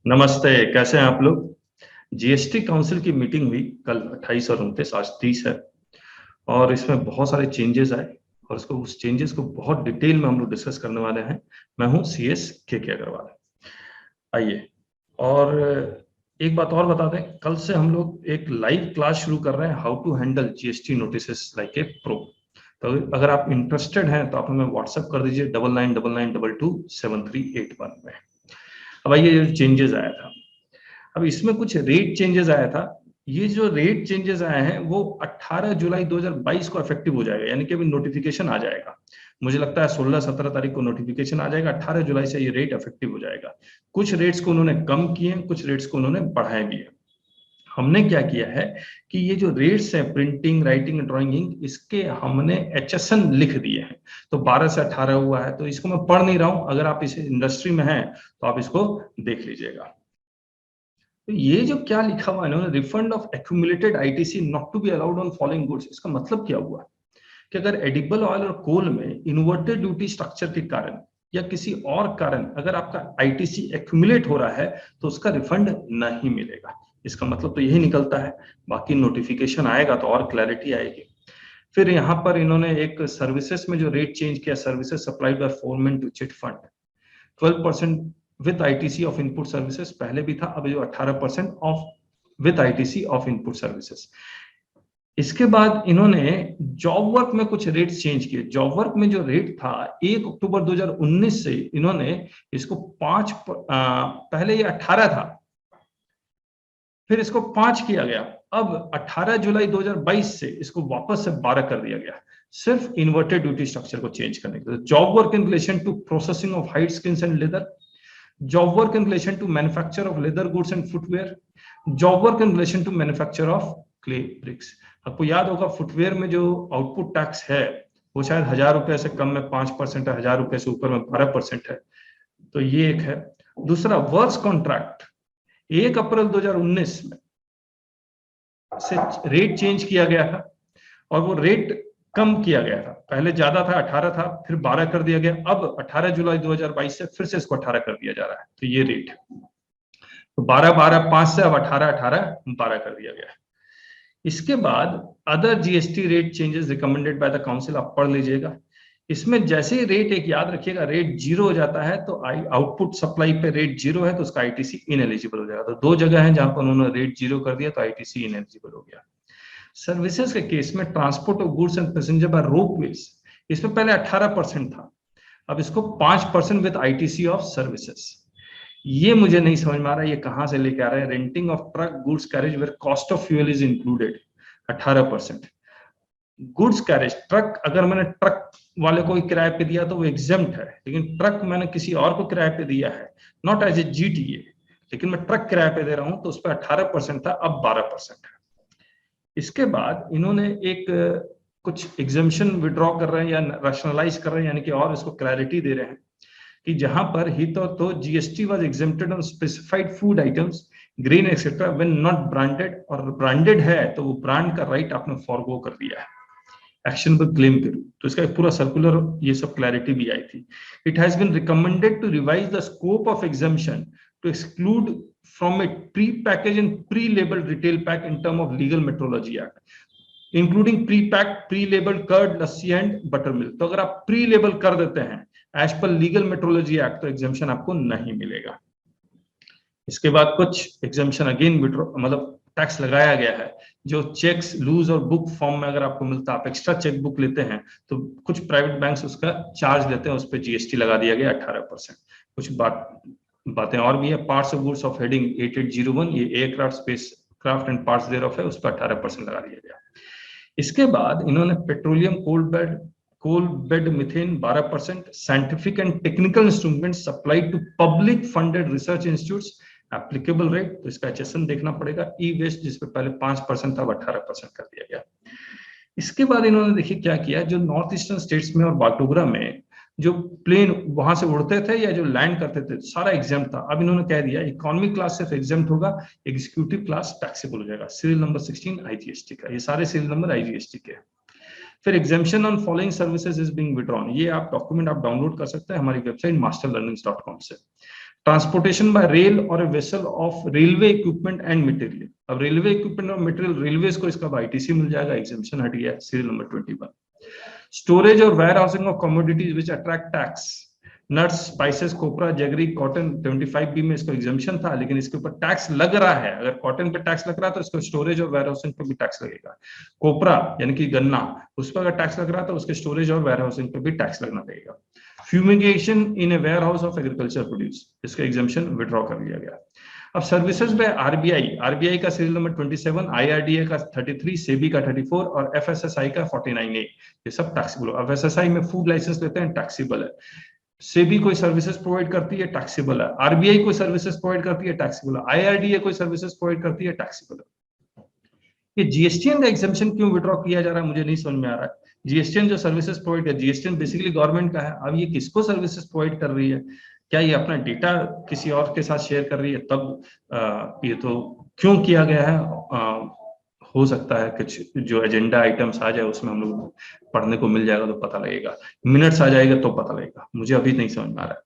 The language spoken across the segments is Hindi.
नमस्ते, कैसे हैं आप लोग। जीएसटी काउंसिल की मीटिंग हुई कल 28 और 29, आज 30 है और इसमें बहुत सारे चेंजेस आए और उस चेंजेस को बहुत डिटेल में हम लोग डिस्कस करने वाले हैं। मैं हूं सीएस के अग्रवाल। आइए, और एक बात और बता दें, कल से हम लोग एक लाइव क्लास शुरू कर रहे हैं, how to handle GST notices like a pro. तो अगर आप इंटरेस्टेड हैं तो आप हमें व्हाट्सएप कर दीजिए 9999227381 में। अब आइए, ये चेंजेस आया था, अब इसमें कुछ रेट चेंजेस आया था। ये जो रेट चेंजेस आए हैं वो 18 जुलाई 2022 को इफेक्टिव हो जाएगा, यानी कि अभी नोटिफिकेशन आ जाएगा। मुझे लगता है 16-17 तारीख को नोटिफिकेशन आ जाएगा, 18 जुलाई से ये रेट इफेक्टिव हो जाएगा। कुछ रेट्स को उन्होंने कम किए, कुछ रेट्स को उन्होंने बढ़ाए भी है। हमने क्या किया है कि ये जो रेट्स है प्रिंटिंग, राइटिंग, ड्राइंग, इसके हमने HSN लिख दिए हैं। तो 12 से 18 हुआ है, तो इसको मैं पढ़ नहीं रहा हूं, अगर आप इस इंडस्ट्री में हैं तो आप इसको देख लीजिएगा। तो ये जो क्या लिखा हुआ है ना, refund of accumulated ITC not to be allowed on following goods, इसका मतलब क्या हुआ कि अगर एडिबल ऑयल और कोल में इन्वर्टेड ड्यूटी स्ट्रक्चर के कारण या किसी और कारण अगर आपका आईटीसी एक्यूमुलेट हो रहा है तो उसका रिफंड नहीं मिलेगा। इसका मतलब तो यही निकलता है, बाकी नोटिफिकेशन आएगा तो और क्लैरिटी आएगी। फिर यहाँ पर इन्होंने एक सर्विसेज में जो रेट चेंज किया, services supplied by foreman to chit fund 12% with ITC of input services, पहले भी था, अब जो 18% of with ITC of input services. इसके बाद इन्होंने जॉब वर्क में कुछ रेट चेंज किए। जॉब वर्क में जो रेट था 1 अक्टूबर 2019 से इन्होंने इसको 5, पहले ये 18 था, फिर इसको 5 किया गया, अब 18 जुलाई 2022 से इसको वापस से 12 कर दिया गया, सिर्फ इन्वर्टेड ड्यूटी स्ट्रक्चर को चेंज करने के लिए। Job work in relation to processing of hide skins and leather, job work in relation to manufacture of leather goods and footwear, job work in relation to manufacture of clay bricks। आपको याद होगा फुटवेयर में जो आउटपुट टैक्स है वो शायद 1000 रुपए से कम में 5% है, 1000 रुपए से ऊपर में 12% है। तो ये एक है। दूसरा, वर्क्स कॉन्ट्रैक्ट 1 अप्रैल 2019 में से रेट चेंज किया गया था और वो रेट कम किया गया था, पहले ज्यादा था 18 था, फिर 12 कर दिया गया, अब 18 जुलाई 2022 से फिर से इसको 18 कर दिया जा रहा है। तो ये रेट तो 12-12-5 से अब 18-18-12 कर दिया गया है। इसके बाद other GST rate changes recommended by the council, आप पढ़ लीजिएगा। इसमें जैसे ही रेट, एक याद रखिएगा, रेट 0 हो जाता है तो आउटपुट सप्लाई पे रेट 0 है तो उसका आईटीसी इनएलिजिबल हो जाएगा। तो 2 जगह है जहां पर उन्होंने रेट 0 कर दिया तो आईटीसी इनएलिजिबल हो गया। सर्विसेज के केस में transport of goods and passenger by ropeways, इसमें पहले 18% था, अब इसको 5% विद आईटीसी ऑफ सर्विसेज। ये मुझे नहीं समझ में आ रहा है, ये कहां से लेके आ रहे हैं। Renting of truck goods carriage where cost of fuel is included 18%। Goods carriage, truck अगर मैंने ट्रक वाले को किराए पे दिया तो वो एग्जेम्प्ट है, लेकिन ट्रक मैंने किसी और को किराए पे दिया है, नॉट एज ए जीटीए, लेकिन मैं ट्रक किराए पे दे रहा हूं तो उस पर 18% था, अब 12% है। इसके बाद इन्होंने एक कुछ एग्जाम्शन विड्रॉ कर रहे हैं या रैशनलाइज कर रहे हैं, यानी कि और इसको क्लैरिटी दे रहे हैं कि जहां पर ही तो GST was exempted on specified food items, grain etcetera when not branded, और ब्रांडेड है तो वो ब्रांड का राइट आपने फॉरगो कर दिया है एक्शनेबल क्लेम के रूप। तो इसका एक पूरा सर्कुलर ये सब क्लैरिटी भी आई थी। It has been recommended to revise the scope of exemption to exclude from it pre-packaged and pre-labeled retail pack in term of legal metrology act, including pre-packed, pre-labeled curd, lassi and buttermilk। तो अगर आप pre-label कर देते हैं as per legal metrology act तो एग्जाम्शन आपको नहीं मिलेगा। इसके बाद कुछ एग्जाम्शन अगेन मतलब टैक्स लगाया गया है। जो चेक्स लूज और बुक फॉर्म में अगर आपको मिलता है, आप एक्स्ट्रा चेक बुक लेते हैं तो कुछ प्राइवेट बैंक्स उसका चार्ज लेते हैं, उस पर जीएसटी लगा दिया गया 18%। कुछ बातें और भी है। Parts of goods of heading 8801, ये aircraft, spacecraft and parts thereof है, उस पर 18% लगा दिया गया। इसके बाद इन्होंने petroleum coal bed methane 12%, scientific and technical instrument supplied to public funded research institutes applicable rate, तो इसका HSN देखना पड़ेगा। ई वेस्ट जिसपे पहले 5% था, अब 18% कर दिया गया। इसके बाद इन्होंने देखिए क्या किया, जो नॉर्थ ईस्टर्न स्टेट्स में और बागडोगरा में जो प्लेन वहां से उड़ते थे या जो लैंड करते थे सारा एग्जाम्प्ट था, अब इन्होंने कह दिया इकोनॉमी क्लास सिर्फ एग्जाम्प्ट होगा, एग्जीक्यूटिव क्लास टैक्सेबल हो जाएगा। सीरियल नंबर 16 आईजीएसटी का, ये सारे सीरियल नंबर आईजीएसटी के। फिर exemption on following services is being withdrawn, ये आप डॉक्यूमेंट आप डाउनलोड कर सकते हैं हमारी वेबसाइट masterlearnings.com से। ट्रांसपोर्टेशन बाय रेल और a vessel of railway equipment and material. अब रेलवे इक्विपमेंट और मटेरियल, रेलवे को इसका आईटीसी मिल जाएगा, एग्जेम्पशन हट गया, सीरियल नंबर 21। स्टोरेज और warehousing of commodities which attract tax, nuts, spices, copra, jaggery, cotton, 75B में इसको एग्जाम्पशन था, लेकिन इसके ऊपर टैक्स लग रहा है। अगर कॉटन पे टैक्स लग रहा है तो इसको स्टोरेज और वेयरहाउसिंग पे भी टैक्स लगेगा। कोपरा यानी कि गन्ना, उस पर अगर टैक्स लग रहा है तो उसके स्टोरेज और वेयरहाउसिंग पे भी टैक्स लगना पड़ेगा। Fumigation in a warehouse of agriculture produce, इसका एग्जाम्पशन विड्रॉ कर लिया गया। अब सर्विसेज में आरबीआई का सीरियल नंबर 27, आईआरडीए का 33, सेबी का 34 और एफएसएसआई का 49A, ये सब टैक्सेबल। एफएसएसआई में फूड लाइसेंस लेते हैं, टैक्सेबल है। सेबी कोई सर्विसेज प्रोवाइड करती है, टैक्सेबल है। आरबीआई कोई सर्विसेज प्रोवाइड करती है, टैक्सेबल है। आईआरडीए कोई सर्विसेज प्रोवाइड करती है, टैक्सेबल है। ये जीएसटीएन का एग्जाम्पशन क्यों विड्रॉ किया जा रहा है मुझे नहीं समझ में आ रहा है। जीएसटीएन जो सर्विसेज प्रोवाइड कर, जीएसटीएन बेसिकली गवर्नमेंट का है, अब ये किसको सर्विसेज प्रोवाइड कर रही है? क्या ये अपना डेटा किसी और के साथ शेयर कर रही है? तब ये तो क्यों किया गया है? हो सकता है कुछ जो एजेंडा आइटम्स आ जाए उसमें हम लोग पढ़ने को मिल जाएगा तो पता लगेगा, मिनट्स आ जाएगा तो पता लगेगा, मुझे अभी नहीं समझ में आ रहा है।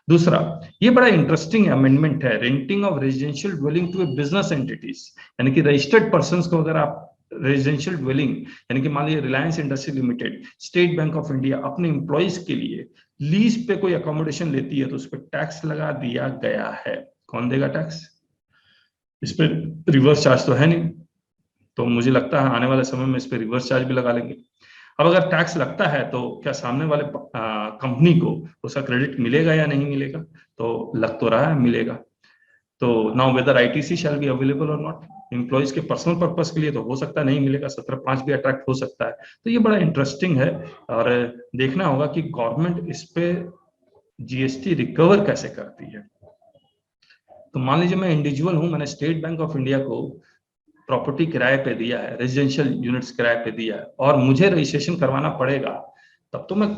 दूसरा, ये बड़ा इंटरेस्टिंग अमेंडमेंट है, renting of residential dwelling to a business entities, यानी कि रजिस्टर्ड पर्संस को अगर आप रेजिडेंशियल ड्वेलिंग, यानी कि मान लीजिए Reliance industry limited, state bank of India अपने एम्प्लॉइज के लिए लीज पे कोई अकोमोडेशन लेती है तो उस पर टैक्स लगा दिया गया है। कौन देगा टैक्स? इस पर रिवर्स चार्ज तो है नहीं, तो मुझे लगता है आने वाले समय में इस पर रिवर्स चार्ज भी लगा लेंगे। अब अगर टैक्स लगता है तो क्या सामने वाले कंपनी को उसका क्रेडिट मिलेगा या नहीं मिलेगा? तो लग तो रहा है मिलेगा। तो now whether ITC shall be available और नॉट, एम्प्लॉइज के पर्सनल पर्पस के लिए तो हो सकता है नहीं मिलेगा, 17(5) भी अट्रैक्ट हो सकता है। तो ये बड़ा इंटरेस्टिंग है और देखना होगा कि गवर्नमेंट इस पे जीएसटी रिकवर कैसे करती है। तो मान लीजिए मैं इंडिविजुअल हूं, मैंने स्टेट बैंक ऑफ इंडिया को प्रॉपर्टी किराए पे दिया है, रेजिडेंशियल यूनिट्स किराए पे दिया है और मुझे रजिस्ट्रेशन करवाना पड़ेगा, तब तो मैं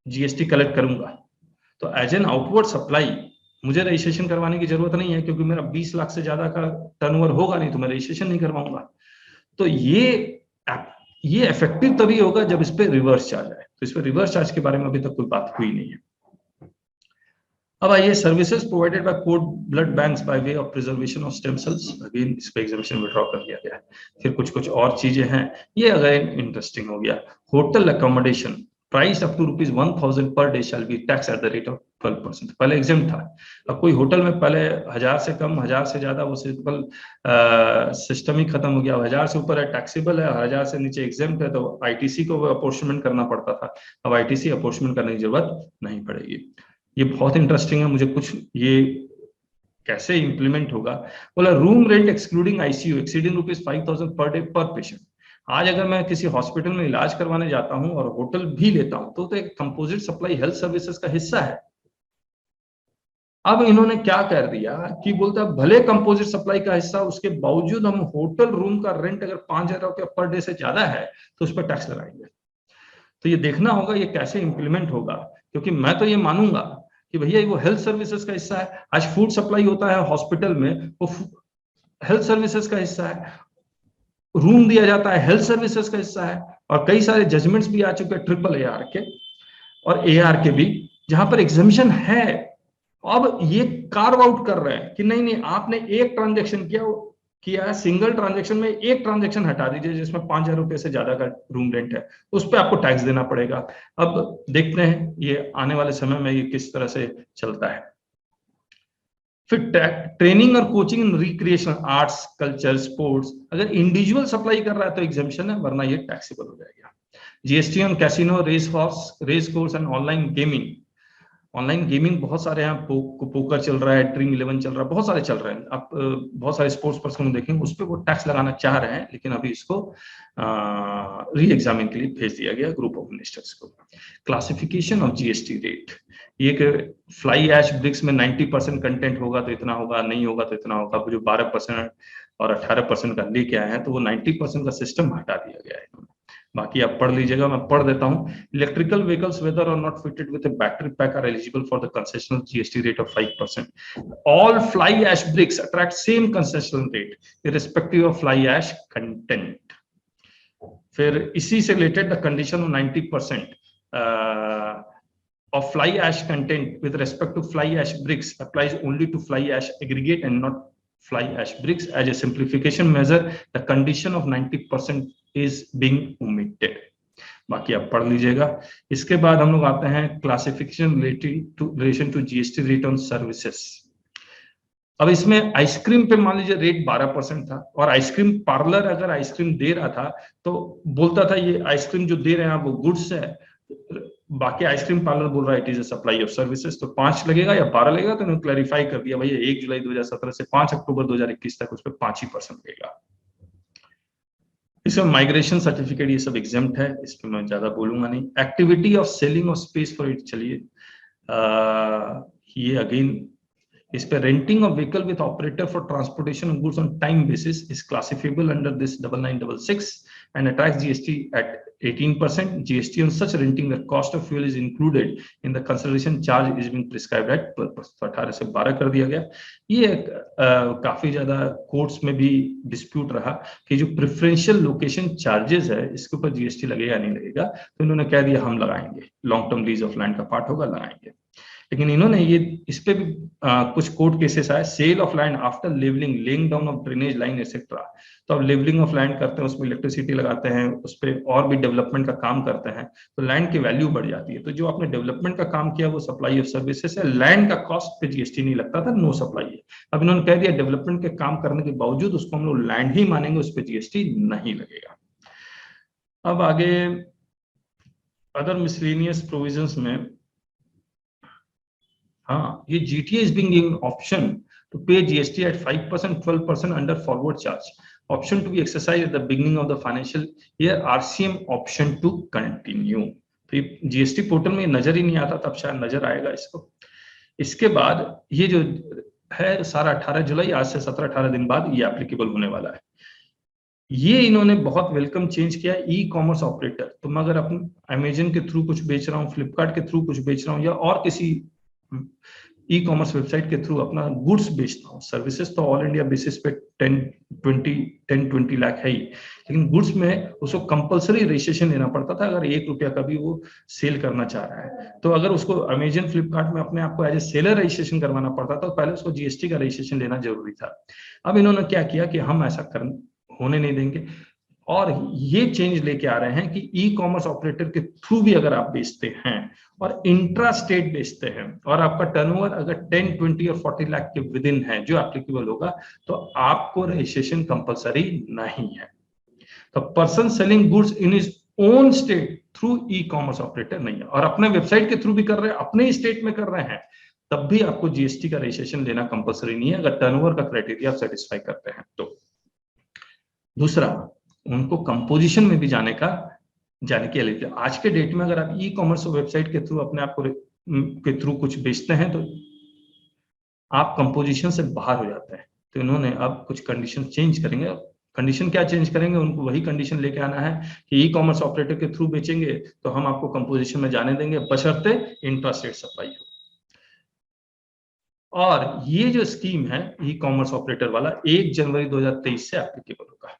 जीएसटी कलेक्ट करूंगा। तो एज एन आउटवर्ड सप्लाई मुझे रजिस्ट्रेशन करवाने की जरूरत नहीं है, क्योंकि मेरा 20 लाख से ज्यादा का टर्नओवर होगा नहीं तो मैं रजिस्ट्रेशन नहीं करवाऊंगा। तो ये इफेक्टिव तभी होगा जब इस पे रिवर्स चार्ज आए। तो इस पे रिवर्स चार्ज के बारे में अभी तक कोई बात हुई नहीं है। अब आइए, services provided by code blood banks by way of preservation of stem cells, again इस पे एग्जामिनेशन विड्रॉ कर लिया गया है। फिर कुछ और चीजें हैं, ये अगेन इंटरेस्टिंग हो गया। Hotel accommodation price up to ₹1000 पर day shall be tax at the rate of 12%। पहले एग्जाम था, अब कोई होटल में पहले 1000 से कम 1000 से ज्यादा वो सिंपल सिस्टम ही खत्म हो गया। 1000 से ऊपर है टैक्सेबल है, 1000 से नीचे एग्जाम्प्ट है, तो आईटीसी को अपॉर्चमेंट करना पड़ता था। अब आईटीसी अपॉर्चमेंट करने की जरूरत नहीं पड़ेगी। ये बहुत इंटरेस्टिंग है, मुझे कुछ ये कैसे इंप्लीमेंट होगा। बोला room rent excluding ICU exceeding ₹5000 per day पर पेशेंट। आज अगर मैं किसी हॉस्पिटल में इलाज करवाने जाता हूं और होटल भी लेता हूं तो एक कंपोजिट सप्लाई हेल्थ सर्विसेज का हिस्सा है। अब इन्होंने क्या कर दिया कि बोलता है भले कंपोजिट सप्लाई का हिस्सा, उसके बावजूद हम होटल रूम का रेंट अगर ₹5000 पर डे से ज्यादा है तो उस पर टैक्स लगाएंगे। तो ये देखना होगा ये कैसे इंप्लीमेंट होगा, क्योंकि मैं तो ये मानूंगा कि भैया वो हेल्थ सर्विसेज का हिस्सा है। आज फूड सप्लाई होता है हॉस्पिटल में, वो हेल्थ सर्विसेज का हिस्सा है। रूम दिया जाता है, हेल्थ सर्विसेज का हिस्सा है। और कई सारे जजमेंट्स भी आ चुके हैं AAAR के और AR के भी, जहां पर एग्जामिशन है। अब ये कार्व आउट कर रहे हैं कि नहीं नहीं, आपने एक ट्रांजेक्शन किया है, सिंगल ट्रांजेक्शन में एक ट्रांजेक्शन हटा दीजिए जिसमें ₹5000 से ज्यादा का रूम रेंट है, उस पर आपको टैक्स देना पड़ेगा। अब देखते हैं ये आने वाले समय में ये किस तरह से चलता है। फिर ट्रेनिंग और कोचिंग इन रिक्रिएशन, आर्ट्स, कल्चर, स्पोर्ट्स, अगर इंडिविजुअल सप्लाई कर रहा है तो एग्जाम्पशन है, वरना ये टैक्सेबल हो जाएगा। GST on casino, race course and online gaming. Online gaming बहुत सारे हैं, पोकर चल रहा है, ड्रीम 11 चल रहा है, बहुत सारे चल रहे हैं। आप बहुत सारे स्पोर्ट्स पर्सन देखेंगे उस पर वो टैक्स लगाना चाह रहे हैं, लेकिन अभी इसको री एग्जामिन के लिए भेज दिया गया ग्रुप ऑफ मिनिस्टर्स को। क्लासिफिकेशन ऑफ जीएसटी रेट, ये कि फ्लाई ऐश ब्रिक्स में 90% कंटेंट होगा तो इतना होगा, नहीं होगा तो इतना होगा। जो 12% और 18% का लेके आए हैं तो वो 90% का सिस्टम हटा दिया गया है। बाकी आप पढ़ लीजिएगा, मैं पढ़ देता हूं। इलेक्ट्रिकल व्हीकल्स वेदर और not fitted with a battery pack are eligible for the concessional GST rate of 5%। All fly ash bricks attract same concessional rate irrespective of fly ash content. फिर इसी से related the condition of 90% of fly ash content with respect to fly ash bricks applies only to fly ash aggregate and not fly ash bricks. As a simplification measure, the condition of 90% is being omitted. बाकी आप पढ़ लीजिएगा। इसके बाद हम लोग आते हैं classification relation to GST rate on services. अब इसमें आइसक्रीम पे मान लीजिए रेट 12% था, और आइसक्रीम पार्लर अगर आइसक्रीम दे रहा था तो बोलता था ये आइसक्रीम जो दे रहे हैं आप वो गुड्स है, बाकी आइसक्रीम पार्लर बोल रहा है it is a supply of services, तो 5 लगेगा या 12 लगेगा? तो उन्होंने क्लैरिफाई कर दिया भैया 1 जुलाई 2017 से 5 अक्टूबर 2021 तक उस पर 5% लगेगा। इसमें माइग्रेशन सर्टिफिकेट ये सब एग्जाम्प्ट है, इस पर मैं ज्यादा बोलूंगा नहीं। Activity of selling of space for it, चलिए ये अगेन इस पे renting of vehicle with operator for transportation of goods on time basis is classifiable under this 9966 and attracts GST at 18%. GST on such renting where cost of fuel is included in the consideration charge is being prescribed at 12%. तो 18 से 12 कर दिया गया। ये काफी ज्यादा कोर्ट्स में भी डिस्प्यूट रहा कि जो प्रेफरेंशियल लोकेशन चार्जेस है इसके ऊपर जीएसटी लगेगा नहीं लगेगा, तो इन्होंने कह दिया हम लगाएंगे, long term lease of land का पार्ट होगा, लगाएंगे। लेकिन इन्होंने ये इस पे भी कुछ कोर्ट केसेस आए, sale of land after levelling, laying down of drainage line etcetera. तो अब लेवलिंग ऑफ लैंड करते हैं, उसमें इलेक्ट्रिसिटी लगाते हैं, उस पर और भी डेवलपमेंट का काम करते हैं, तो लैंड की वैल्यू बढ़ जाती है। तो जो आपने डेवलपमेंट का काम किया वो सप्लाई ऑफ सर्विसेज है, लैंड का कॉस्ट पे जीएसटी नहीं लगता था, नो सप्लाई है। अब इन्होंने कह दिया डेवलपमेंट के काम करने के बावजूद उसको हम लोग लैंड ही मानेंगे, उस पर जीएसटी नहीं लगेगा। अब आगे अदर मिसलेनियस प्रोविजंस में, हाँ, ये GTA is being given option to pay GST at 5%, 12% under forward charge. Option to be exercised at the beginning of the financial year. RCM option to continue. तो ये GST पोर्टल में नजर ही नहीं आता, तब शायद नजर आएगा इसको। इसके बाद ये जो है सारा 18 जुलाई, आज से 17-18 दिन बाद ये एप्लीकेबल होने वाला है। ये इन्होंने बहुत वेलकम चेंज किया। ई कॉमर्स ऑपरेटर, तो मैं अगर अपने अमेजन के थ्रू कुछ बेच रहा हूँ, फ्लिपकार्ट के थ्रू कुछ बेच रहा हूँ, या और किसी ई कॉमर्स वेबसाइट के थ्रू अपना गुड्स बेचता हूँ, सर्विसेज तो ऑल इंडिया बेसिस पे 10-20 लाख है ही, लेकिन गुड्स में उसको कंपलसरी रजिस्ट्रेशन लेना पड़ता था अगर 1 रुपया का भी वो सेल करना चाह रहा है। तो अगर उसको अमेजन फ्लिपकार्ट में अपने आप को एज ए सेलर रजिस्ट्रेशन करवाना पड़ता था, तो पहले उसको जीएसटी का रजिस्ट्रेशन लेना जरूरी था। अब इन्होंने क्या किया कि हम ऐसा होने नहीं देंगे, और ये चेंज लेके आ रहे हैं कि ई कॉमर्स ऑपरेटर के थ्रू भी अगर आप बेचते हैं और इंट्रा स्टेट बेचते हैं और आपका टर्नओवर अगर 10, 20 और 40 लाख के विद इन है जो एप्लीकेबल होगा, तो आपको रजिस्ट्रेशन कंपलसरी नहीं है। तो person selling goods in his own state through e commerce operator नहीं है, और अपने वेबसाइट के थ्रू भी कर रहे हैं, अपने स्टेट में कर रहे हैं, तब भी आपको जीएसटी का रजिस्ट्रेशन लेना कंपलसरी नहीं है अगर टर्नओवर का क्राइटेरिया आप सेटिस्फाई करते हैं तो। दूसरा, उनको कंपोजिशन में भी जाने की एलिजिबिलिटी। आज के डेट में अगर आप ई कॉमर्स वेबसाइट के थ्रू अपने आप को के थ्रू कुछ बेचते हैं तो आप कंपोजिशन से बाहर हो जाते हैं। तो इन्होंने अब कुछ कंडीशन चेंज करेंगे। कंडीशन क्या चेंज करेंगे? उनको वही कंडीशन लेके आना है कि ई कॉमर्स ऑपरेटर के थ्रू बेचेंगे तो हम आपको कंपोजिशन में जाने देंगे, बशर्ते इंट्रास्टेट सप्लाई हो। और ये जो स्कीम है ई कॉमर्स ऑपरेटर वाला 1 जनवरी 2023 से एप्लीकेबल होगा।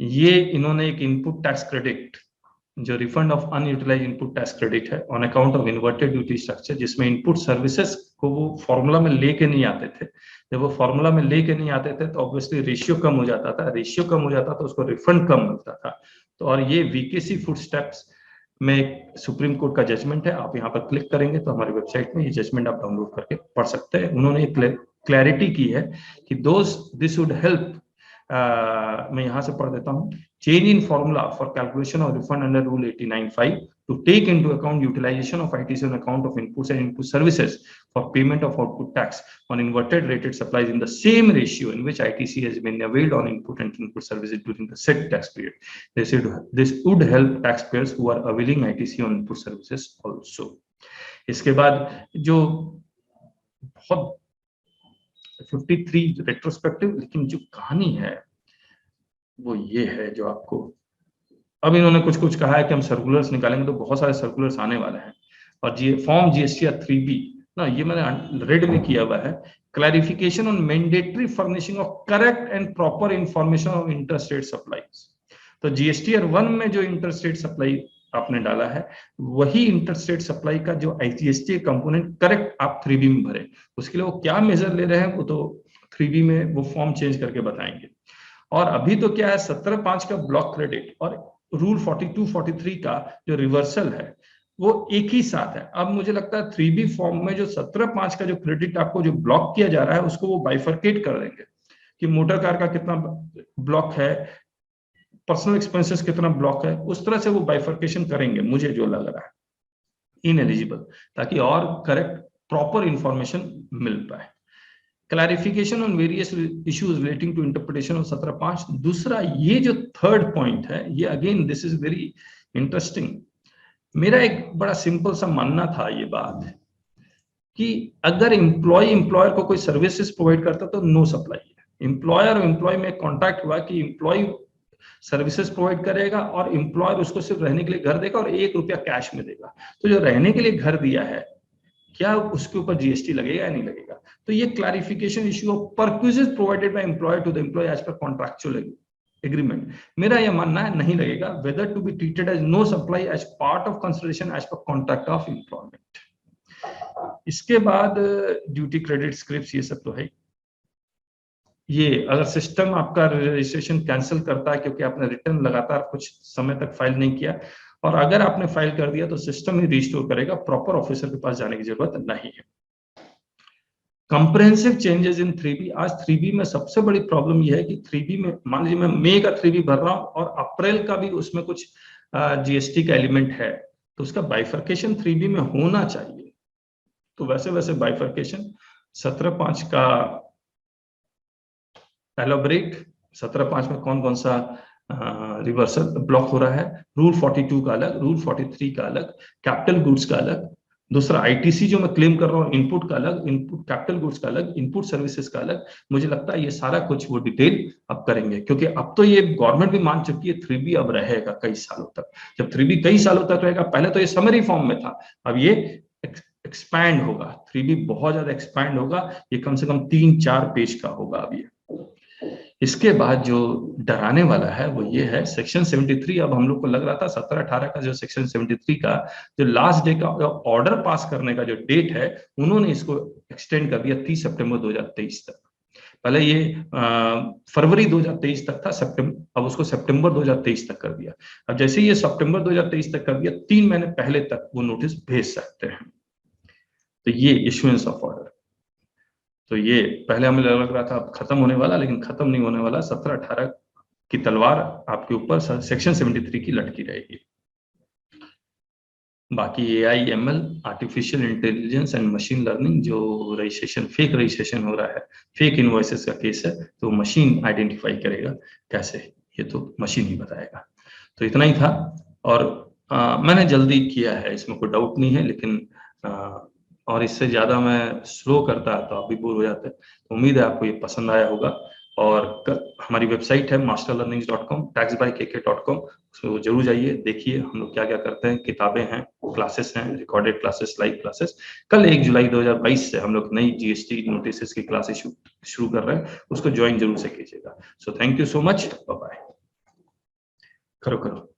ये इन्होंने एक इनपुट टैक्स क्रेडिट, जो refund of unutilised input tax credit है on account of inverted duty structure, जिसमें इनपुट सर्विसेज को वो फॉर्मूला में लेके नहीं आते थे। जब वो फॉर्मूला में लेके नहीं आते थे तो ऑब्वियसली रेशियो कम हो जाता था, रेशियो कम हो जाता तो उसको रिफंड कम मिलता था। तो और ये वीकेसी फूड स्टेप्स में सुप्रीम कोर्ट का जजमेंट है, आप यहाँ पर क्लिक करेंगे तो हमारी वेबसाइट में ये जजमेंट आप डाउनलोड करके पढ़ सकते हैं। उन्होंने क्लैरिटी की है कि दिस वुड हेल्प, मैं यहां से पढ़ देता हूं, change in formula for calculation of refund under rule 89(5) to take into account utilisation of ITC on account of inputs and input services for payment of output tax on inverted rated supplies in the same ratio in which ITC has been availed on input and input services during the set tax period. This would help tax payers who are availing ITC on input services also. इसके बाद जो बहुत 53 रेट्रोस्पेक्टिव, लेकिन जो कहानी है वो ये है जो आपको अब इन्होंने कुछ कहा है कि हम सर्कुलर्स निकालेंगे, तो बहुत सारे सर्कुलर्स आने वाले हैं। और फॉर्म जीएसटी 3B ना, ये मैंने रेड में किया हुआ है, clarification on mandatory furnishing of correct and proper information of interstate supplies. तो जीएसटी 1 में जो इंटरस्टेट सप्लाई आपने डाला है वही इंटरस्टेट सप्लाई का जो IGST कंपोनेंट करेक्ट आप 3B में भरे। उसके लिए वो क्या मेजर ले रहे हैं वो तो 3B में वो फॉर्म चेंज करके बताएंगे। और अभी तो क्या है 17/5 का ब्लॉक क्रेडिट और रूल 42-43 का जो रिवर्सल है वो एक ही साथ है। अब मुझे लगता है 3B फॉर्म में जो 17/5 का जो क्रेडिट आपको जो ब्लॉक किया जा रहा है उसको वो बाइफरकेट कर देंगे कि मोटर कार का कितना ब्लॉक है, पर्सनल एक्सपेंसेस कितना ब्लॉक है, उस तरह से वो बाइफरकेशन करेंगे मुझे जो लग रहा है इनएलिजिबल, ताकि और करेक्ट प्रॉपर इंफॉर्मेशन मिल पाए। Clarification on various issues relating to interpretation of 17/5। दूसरा ये जो थर्ड पॉइंट है ये again this is very interesting. मेरा एक बड़ा सिंपल सा मानना था ये बात कि अगर एम्प्लॉयर को कोई सर्विसेज प्रोवाइड करता तो नो सप्लाई है। एम्प्लॉयर और एम्प्लॉय में कॉन्ट्रैक्ट हुआ कि एम्प्लॉय सर्विसेज प्रोवाइड करेगा और एम्प्लॉयर उसको सिर्फ रहने के लिए घर देगा और 1 रुपया कैश में देगा। तो जो रहने के लिए घर दिया है क्या उसके ऊपर GST लगेगा या नहीं लगेगा? तो ये clarification issue of perquisite provided by employer to the employee as per contractual agreement, मेरा यह मानना है नहीं लगेगा। Whether to be treated as no supply as part of consideration as per contract of employment. इसके बाद ड्यूटी क्रेडिट स्क्रिप्ट ये सब तो है। ये अगर सिस्टम आपका रजिस्ट्रेशन कैंसिल करता है क्योंकि आपने रिटर्न लगातार कुछ समय तक फाइल नहीं किया और अगर आपने फाइल कर दिया तो सिस्टम ही रिस्टोर करेगा, प्रॉपर ऑफिसर के पास जाने की जरूरत नहीं है। Comprehensive changes in 3B। आज 3B में सबसे बड़ी प्रॉब्लम यह है कि 3B में मान लीजिए मैं मई का 3B भर रहा हूं और अप्रैल का भी उसमें कुछ GST का एलिमेंट है तो उसका बाइफर्केशन 3B में होना चाहिए। तो वैसे वैसे बाइफर्केशन 17/5 का एलोबरेट 17/5 में कौन कौन सा रिवर्सल ब्लॉक हो रहा है, रूल 42 का अलग, रूल 43 का अलग, कैपिटल गुड्स का अलग, दूसरा ITC जो मैं क्लेम कर रहा हूँ इनपुट का अलग, इनपुट कैपिटल गुड्स का अलग, इनपुट सर्विसेज का अलग। मुझे लगता है ये सारा कुछ वो डिटेल अब करेंगे क्योंकि अब तो ये गवर्नमेंट भी मान चुकी है 3B अब रहेगा कई सालों तक। जब 3B कई सालों तक रहेगा, पहले तो ये समरी फॉर्म में था, अब ये एक्सपैंड होगा, 3B बहुत ज्यादा एक्सपैंड होगा, ये कम से कम 3-4 पेज का होगा अब ये। इसके बाद जो डराने वाला है वो ये है सेक्शन 73। अब हम लोग को लग रहा था 17-18 का जो सेक्शन 73 का जो लास्ट डे का ऑर्डर पास करने का जो डेट है उन्होंने इसको एक्सटेंड कर दिया 30 सितंबर 2023 तक। पहले ये फरवरी 2023 तक था, सितंबर, अब उसको सितंबर 2023 तक कर दिया। अब जैसे ये सितंबर 2023 तक कर दिया, 3 महीने पहले तक वो नोटिस भेज सकते हैं। तो ये इश्यूएंस ऑफ ऑर्डर, तो ये पहले हमें लग रहा था अब खत्म होने वाला, लेकिन खत्म नहीं होने वाला। 17-18 की तलवार आपके ऊपर सेक्शन 73 की लटकी रहेगी। बाकी AI ML artificial intelligence and machine learning जो रजिस्ट्रेशन फेक रजिस्ट्रेशन हो रहा है, फेक इनवॉइसेस का केस है, तो मशीन आइडेंटिफाई करेगा कैसे, ये तो मशीन ही बताएगा। तो इतना ही था और मैंने जल्दी किया है, इसमें कोई डाउट नहीं है, लेकिन और इससे ज्यादा मैं स्लो करता तो आप भी बोर हो जाते। तो उम्मीद है आपको ये पसंद आया होगा। और हमारी वेबसाइट है masterlearnings.com, taxbykk.com, उसमें जरूर जाइए, देखिए हम लोग क्या क्या करते हैं, किताबें हैं, क्लासेस हैं, रिकॉर्डेड क्लासेस, लाइव क्लासेस। कल 1 जुलाई 2022 से हम लोग नई GST नोटिस की क्लासेस शुरू कर रहे हैं, उसको ज्वाइन जरूर से कीजिएगा। So thank you so much, bye bye. करो करो।